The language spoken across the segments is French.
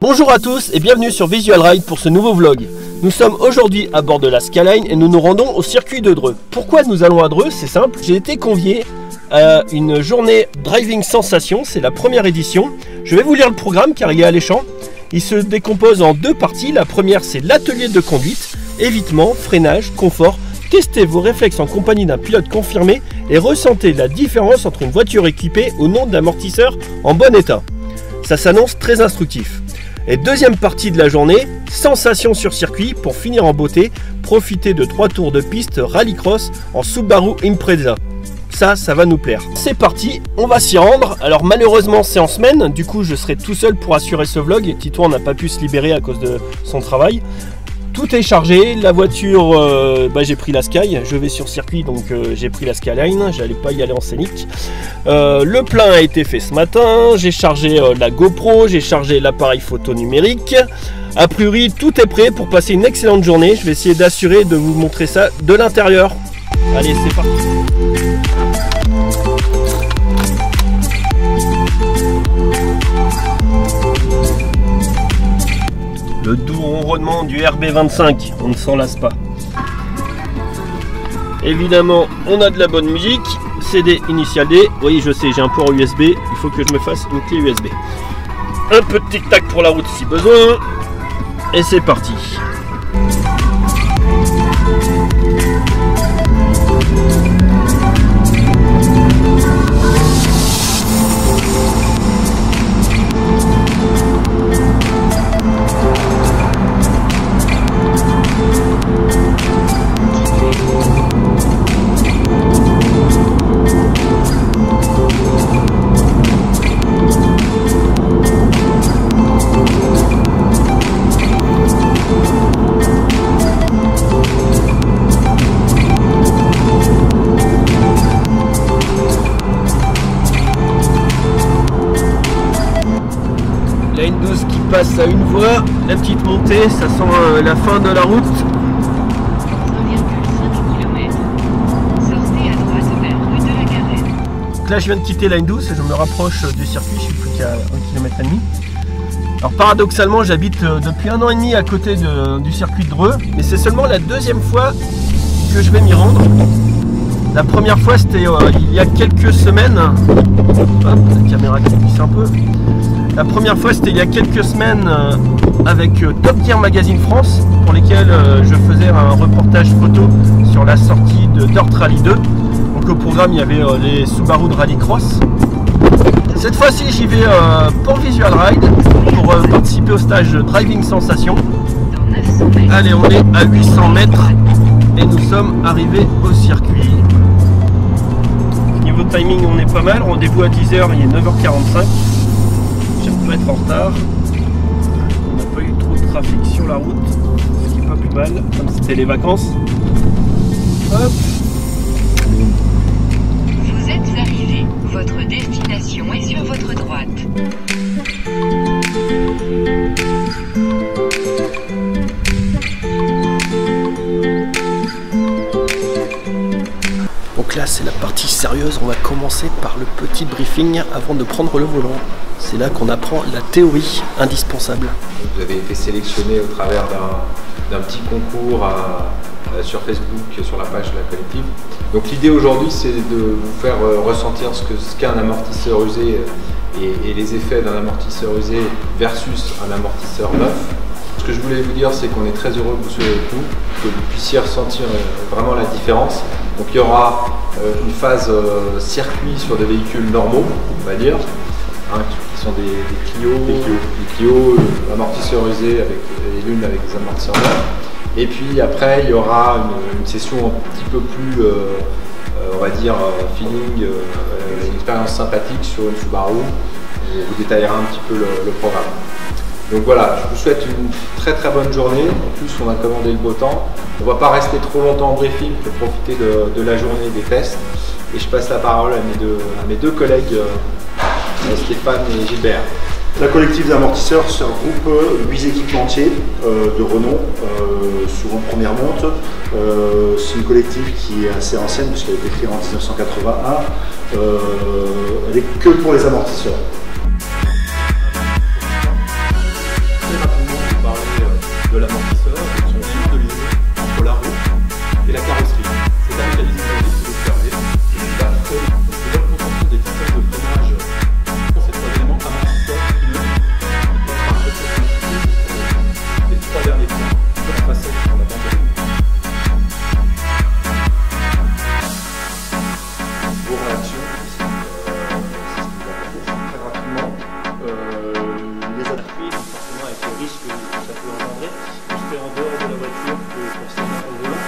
Bonjour à tous et bienvenue sur Visual Ride pour ce nouveau vlog. Nous sommes aujourd'hui à bord de la Skyline et nous nous rendons au circuit de Dreux. Pourquoi nous allons à Dreux? C'est simple, j'ai été convié à une journée Driving Sensation, c'est la première édition. Je vais vous lire le programme car il est alléchant. Il se décompose en deux parties. La première c'est l'atelier de conduite, évitement, freinage, confort. Testez vos réflexes en compagnie d'un pilote confirmé et ressentez la différence entre une voiture équipée ou non d'amortisseurs en bon état. Ça s'annonce très instructif. Et deuxième partie de la journée, sensations sur circuit pour finir en beauté, profiter de 3 tours de piste rallycross en Subaru Impreza. Ça va nous plaire. C'est parti, on va s'y rendre. Alors malheureusement c'est en semaine, du coup je serai tout seul pour assurer ce vlog. Titouan n'a pas pu se libérer à cause de son travail. Tout est chargé, la voiture, j'ai pris la Sky, je vais sur circuit donc j'ai pris la Skyline, j'allais pas y aller en scénic. Le plein a été fait ce matin, j'ai chargé la GoPro, j'ai chargé l'appareil photo numérique. A priori tout est prêt pour passer une excellente journée, je vais essayer d'assurer de vous montrer ça de l'intérieur. Allez c'est parti. Le doux ronronnement du RB25, on ne s'en lasse pas. Évidemment, on a de la bonne musique. CD Initial D. Oui, je sais, j'ai un port USB. Il faut que je me fasse une clé USB. Un peu de tic-tac pour la route si besoin. Et c'est parti. Qui passe à une voie, la petite montée, ça sent la fin de la route. 1,5 km. Sortez à droite vers rue de la Garenne. Donc là je viens de quitter la N12 et je me rapproche du circuit, je suis plus qu'à 1,5 km. Alors paradoxalement j'habite depuis 1 an et demi à côté du circuit de Dreux, mais c'est seulement la deuxième fois que je vais m'y rendre. La première fois c'était il y a quelques semaines. Hop, la caméra qui glisse un peu. La première fois c'était il y a quelques semaines avec Top Gear Magazine France pour lesquels je faisais un reportage photo sur la sortie de Dirt Rally 2. Donc au programme il y avait les Subaru de Rallycross. Cette fois-ci j'y vais pour Visual Ride pour participer au stage Driving Sensation. Allez, on est à 800 mètres et nous sommes arrivés au circuit. Niveau timing on est pas mal, rendez-vous à 10 h, il est 9h45. J'aime pas être en retard. On n'a pas eu trop de trafic sur la route, ce qui est pas plus mal, comme c'était les vacances. Hop. Vous êtes arrivé. Votre destination est sur votre droite. Donc là c'est la partie sérieuse, on va commencer par le petit briefing avant de prendre le volant. C'est là qu'on apprend la théorie indispensable. Vous avez été sélectionné au travers d'un petit concours sur Facebook, sur la page de la collective. Donc l'idée aujourd'hui c'est de vous faire ressentir ce qu'est un amortisseur usé et les effets d'un amortisseur usé versus un amortisseur neuf. Ce que je voulais vous dire c'est qu'on est très heureux que vous soyez avec nous, que vous puissiez ressentir vraiment la différence. Donc il y aura une phase circuit sur des véhicules normaux, on va dire, qui sont des Clio, amortisseurs usés avec les lunes avec des amortisseurs neufs. Et puis après il y aura une session un petit peu plus on va dire feeling, une expérience sympathique sur une Subaru. Je vous détaillerai un petit peu le programme. Donc voilà, je vous souhaite une très très bonne journée. En plus, on a commandé le beau temps. On ne va pas rester trop longtemps en briefing pour profiter de la journée des tests. Et je passe la parole à mes deux collègues, Stéphane et Gilbert. La collective d'amortisseurs, c'est un groupe 8 équipementiers de renom sur une première monte. C'est une collective qui est assez ancienne puisqu'elle a été créée en 1981. Elle est que pour les amortisseurs. Très rapidement, on va parler de l'amortisseur, de son type de liaison entre la roue et la carrosserie. C'est un mécanisme qui est observé. Il va freiner. Donc, c'est la contention des systèmes de freinage pour ces trois éléments amortisseurs, pneus, les trois derniers points de la facette sur la bande de roue. Vos réactions, Très rapidement, les appuis, forcément avec le risque que ça peut engendrer, on se fait en dehors de la voiture que forcément au volant.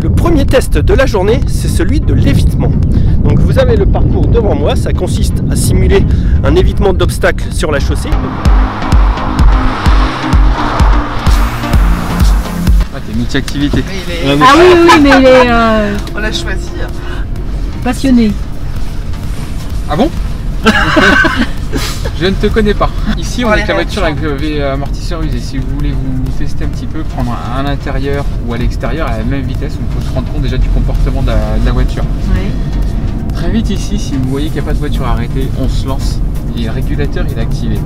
Le premier test de la journée, c'est celui de l'évitement. Donc vous avez le parcours devant moi, ça consiste à simuler un évitement d'obstacles sur la chaussée. Ah, t'es multi-activité. Ah oui, mais il est On l'a choisi. passionné. Ah bon? Je ne te connais pas. Ici, on Pour est les avec la voiture réactions. avec amortisseur usé. Si vous voulez vous tester un petit peu, prendre à l'intérieur ou à l'extérieur à la même vitesse, il faut se rendre compte déjà du comportement de la voiture. Oui. Très vite ici, si vous voyez qu'il n'y a pas de voiture arrêtée, on se lance et le régulateur il est activé. Donc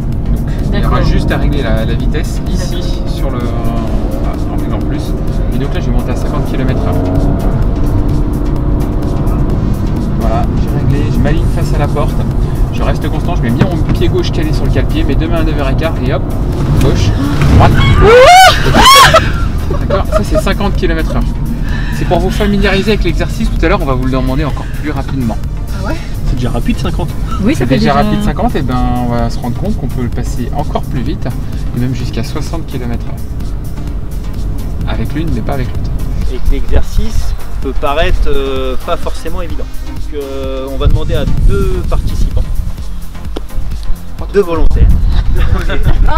il y aura D'accord. juste à régler la vitesse ici sur le en réglant plus. Et donc là je vais monter à 50 km/h. Voilà, j'ai réglé, je m'aligne face à la porte, je reste constant, je mets bien mon pied gauche calé sur le cale-pied, mes deux mains à 9h15 et hop, gauche, droite. D'accord, ça c'est 50 km/h. C'est pour vous familiariser avec l'exercice, tout à l'heure on va vous le demander encore plus rapidement. C'est déjà rapide 50. Oui, ça C'est fait déjà rapide 50, et ben on va se rendre compte qu'on peut le passer encore plus vite, et même jusqu'à 60 km/h. Avec l'une mais pas avec l'autre. Et que l'exercice peut paraître pas forcément évident. Donc on va demander à deux participants, deux volontaires,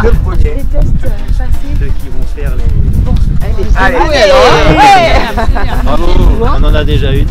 deux premiers, les tests passés. ceux qui vont faire les... Bon, Allez, Bravo, on en a déjà une.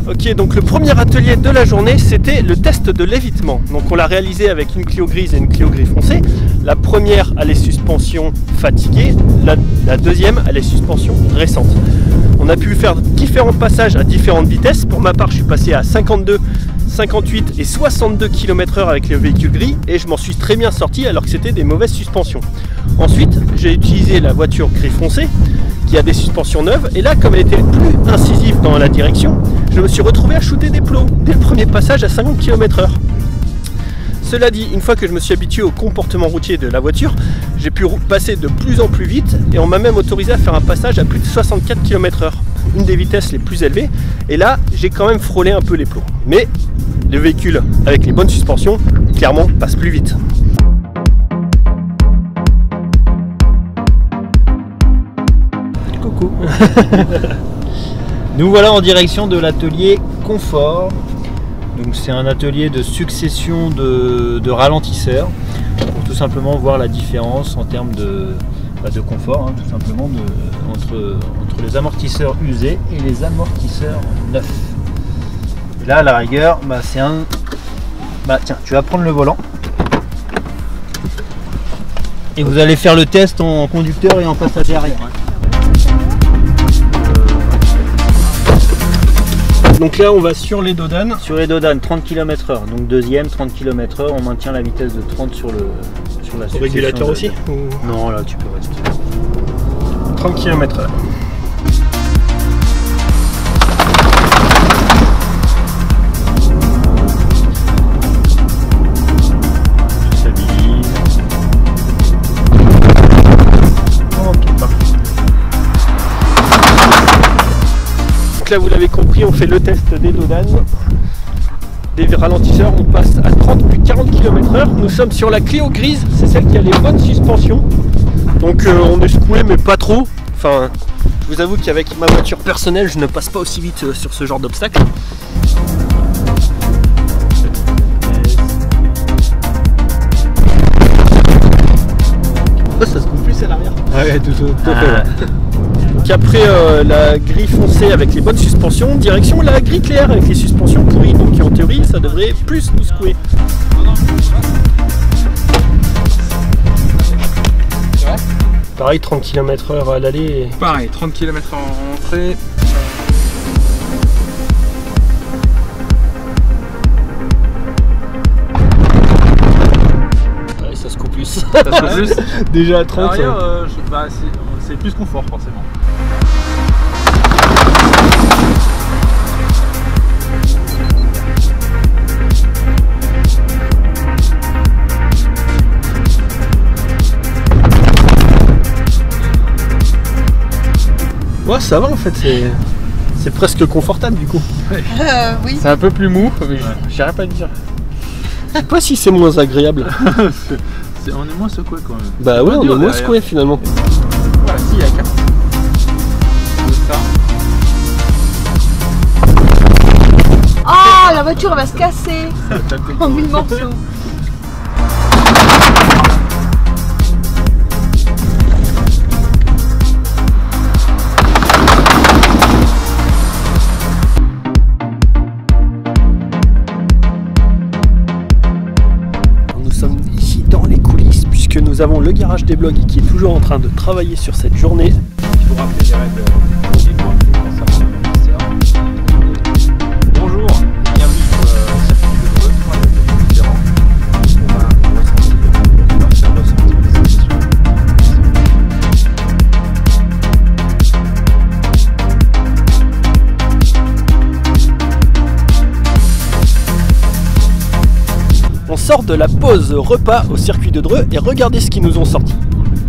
Ok, donc le premier atelier de la journée, c'était le test de l'évitement. Donc on l'a réalisé avec une Clio grise et une Clio gris foncé. La première a les suspensions fatiguées, la deuxième a les suspensions récentes. On a pu faire différents passages à différentes vitesses. Pour ma part, je suis passé à 52, 58 et 62 km/h avec le véhicule gris et je m'en suis très bien sorti alors que c'était des mauvaises suspensions. Ensuite, j'ai utilisé la voiture gris foncé qui a des suspensions neuves et là, comme elle était plus incisive dans la direction, je me suis retrouvé à shooter des plots dès le premier passage à 50 km/h. Cela dit, une fois que je me suis habitué au comportement routier de la voiture, j'ai pu passer de plus en plus vite et on m'a même autorisé à faire un passage à plus de 64 km/h, une des vitesses les plus élevées. Et là, j'ai quand même frôlé un peu les plots. Mais le véhicule avec les bonnes suspensions, clairement, passe plus vite. Coucou. Nous voilà en direction de l'atelier confort. Donc c'est un atelier de succession de ralentisseurs pour tout simplement voir la différence en termes de confort, hein, tout simplement entre les amortisseurs usés et les amortisseurs neufs. Et là à la rigueur, c'est un... tiens, tu vas prendre le volant. Et vous allez faire le test en conducteur et en passager arrière. Donc là on va sur les dodanes. Sur les dodanes, 30 km/h. Donc deuxième, 30 km/h, on maintient la vitesse de 30 sur la succession. Régulateur aussi Non, là tu peux rester. 30 km/h. Là vous l'avez compris, on fait le test des dodanes, des ralentisseurs, on passe à 30 puis 40 km/h. Nous sommes sur la Clio grise, c'est celle qui a les bonnes suspensions. Donc on est secoué mais pas trop. Enfin, je vous avoue qu'avec ma voiture personnelle, je ne passe pas aussi vite sur ce genre d'obstacle. Oh, ça se coupe plus à l'arrière. Ah ouais, tout à fait. Donc après la grille foncée avec les bonnes suspensions, direction la grille claire avec les suspensions pourries. Donc en théorie ça devrait plus nous secouer. Pareil 30 km/h à l'aller. Pareil, 30 km/h en entrée. Ouais, ça se coupe plus. Ça se coupe plus. Déjà à 30. C'est plus confort forcément. Ouais, ça va en fait, c'est presque confortable du coup. Oui. C'est un peu plus mou, mais j'arrive pas à dire. Je sais pas si c'est moins agréable. On est moins secoué quand même. Bah ouais, on est moins secoué finalement. Voilà, si, il y a 4. Ça. Oh, la voiture va se casser en 1000 morceaux. Nous sommes ici dans les coulisses puisque nous avons le garage des blogs qui est toujours en train de travailler sur cette journée. Il faut rappeler les règles concernant l'amortisseur. Bonjour, bienvenue sur le circuit de Dreux, pour un atelier différent. On va faire ressentir les sensations. On sort de la pause repas au circuit de Dreux et regardez ce qu'ils nous ont sorti.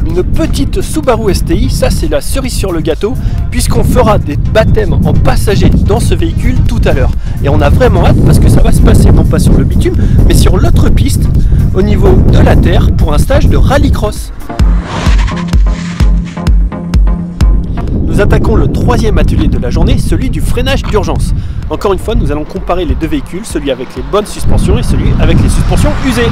Une petite Subaru STI, ça c'est la cerise sur le gâteau, puisqu'on fera des baptêmes en passager dans ce véhicule tout à l'heure. Et on a vraiment hâte parce que ça va se passer non pas sur le bitume, mais sur l'autre piste, au niveau de la terre, pour un stage de rallycross. Nous attaquons le troisième atelier de la journée, celui du freinage d'urgence. Encore une fois, nous allons comparer les deux véhicules, celui avec les bonnes suspensions et celui avec les suspensions usées.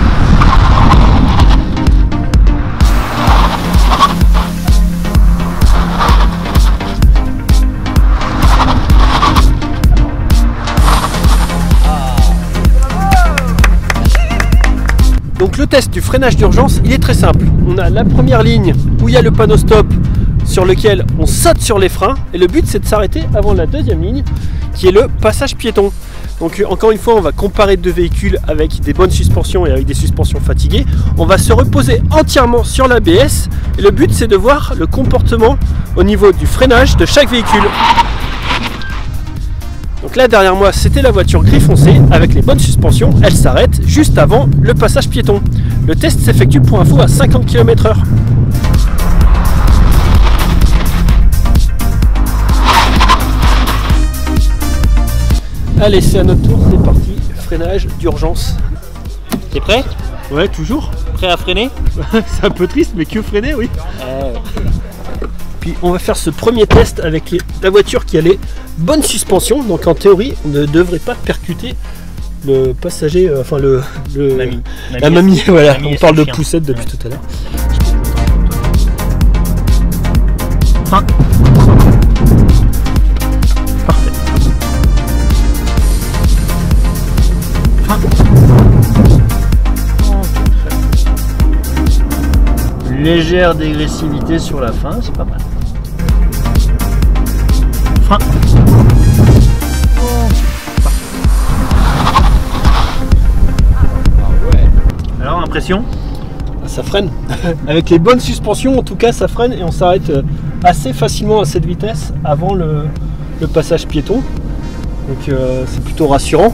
Donc le test du freinage d'urgence, il est très simple. On a la première ligne où il y a le panneau stop sur lequel on saute sur les freins et le but c'est de s'arrêter avant la deuxième ligne qui est le passage piéton. Donc encore une fois on va comparer deux véhicules avec des bonnes suspensions et avec des suspensions fatiguées. On va se reposer entièrement sur l'ABS et le but c'est de voir le comportement au niveau du freinage de chaque véhicule. Donc là derrière moi c'était la voiture gris foncé avec les bonnes suspensions, elle s'arrête juste avant le passage piéton. Le test s'effectue pour info à 50 km/h. Allez c'est à notre tour, c'est parti, freinage d'urgence. T'es prêt? Ouais toujours. Prêt à freiner? C'est un peu triste mais que freiner oui. Puis on va faire ce premier test avec la voiture qui a les bonnes suspensions, donc en théorie on ne devrait pas percuter le passager, enfin la mamie, voilà, on parle de poussette depuis tout à l'heure. Enfin. Parfait. légère dégressivité sur la fin, c'est pas mal. Frein. Alors, impression? Ça freine. Avec les bonnes suspensions, en tout cas, ça freine et on s'arrête assez facilement à cette vitesse avant le passage piéton. Donc c'est plutôt rassurant.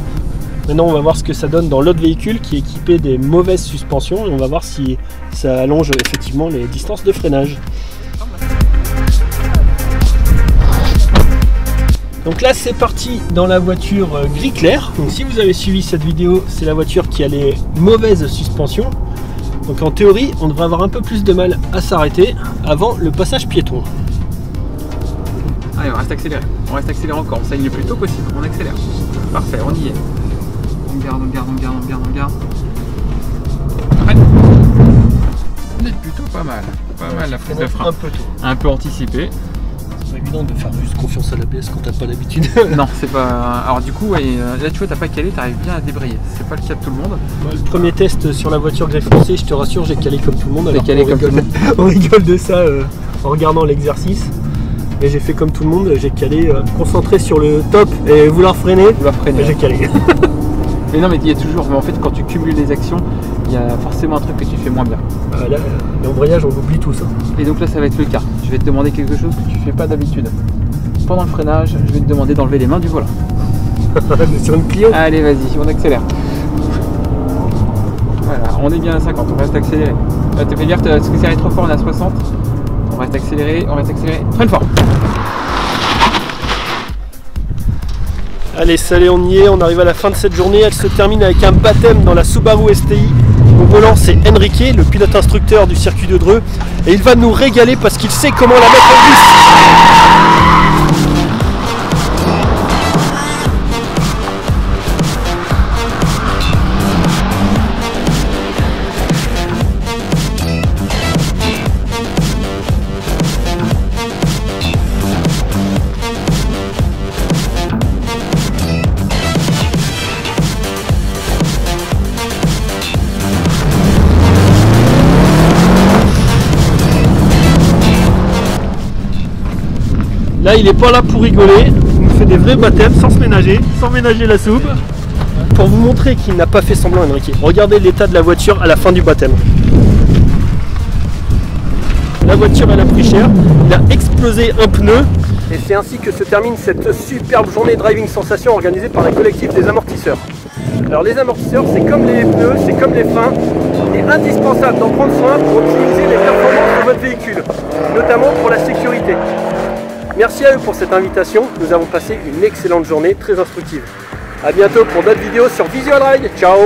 Maintenant, on va voir ce que ça donne dans l'autre véhicule qui est équipé des mauvaises suspensions et on va voir si ça allonge effectivement les distances de freinage. Donc là, c'est parti dans la voiture gris clair. Donc si vous avez suivi cette vidéo, c'est la voiture qui a les mauvaises suspensions. Donc en théorie, on devrait avoir un peu plus de mal à s'arrêter avant le passage piéton. Allez, on reste accéléré. On reste accéléré encore. On saigne le plus tôt possible. On accélère. Parfait, on y est. On garde, on garde, on garde, on garde, on garde. Arrête. On est plutôt pas mal. Pas mal la prise de frein. Un peu tôt. Un peu anticipé. C'est pas évident de faire juste confiance à l'ABS quand t'as pas l'habitude. Non, c'est pas. Alors du coup, ouais, là tu vois, t'as pas calé, t'arrives bien à débrayer. C'est pas le cas de tout le monde. Le premier test sur la voiture gris foncé, je te rassure, j'ai calé comme tout le monde. T'as calé comme tout le monde. On rigole de ça en regardant l'exercice. Mais j'ai fait comme tout le monde, j'ai calé concentré sur le top et vouloir freiner. J'ai calé. Mais non, mais il y a toujours. Mais en fait, quand tu cumules les actions, il y a forcément un truc que tu fais moins bien. Là, l'embrayage, on oublie tout ça. Et donc là, ça va être le cas. Je vais te demander quelque chose que tu fais pas d'habitude. Pendant le freinage, je vais te demander d'enlever les mains du volant. Sur une Clio. Allez, vas-y, on accélère. Voilà, on est bien à 50, on reste accéléré. T'as fait gaffe, parce que c'est allé trop fort, on est à 60. On reste accéléré, on reste accéléré. Freine fort. Allez, salut, on y est, on arrive à la fin de cette journée. Elle se termine avec un baptême dans la Subaru STI. Au volant, c'est Enrique, le pilote instructeur du circuit de Dreux. Et il va nous régaler parce qu'il sait comment la mettre en glisse. Là, il n'est pas là pour rigoler, il nous fait des vrais baptêmes sans se ménager, sans ménager la soupe. Pour vous montrer qu'il n'a pas fait semblant, Enrique. Regardez l'état de la voiture à la fin du baptême. La voiture, elle a pris cher, il a explosé un pneu. Et c'est ainsi que se termine cette superbe journée Driving Sensation organisée par le collectif des amortisseurs. Alors les amortisseurs, c'est comme les pneus, c'est comme les freins. Il est indispensable d'en prendre soin pour optimiser les performances de votre véhicule, notamment pour la sécurité. Merci à eux pour cette invitation, nous avons passé une excellente journée très instructive. A bientôt pour d'autres vidéos sur Visual Ride, ciao.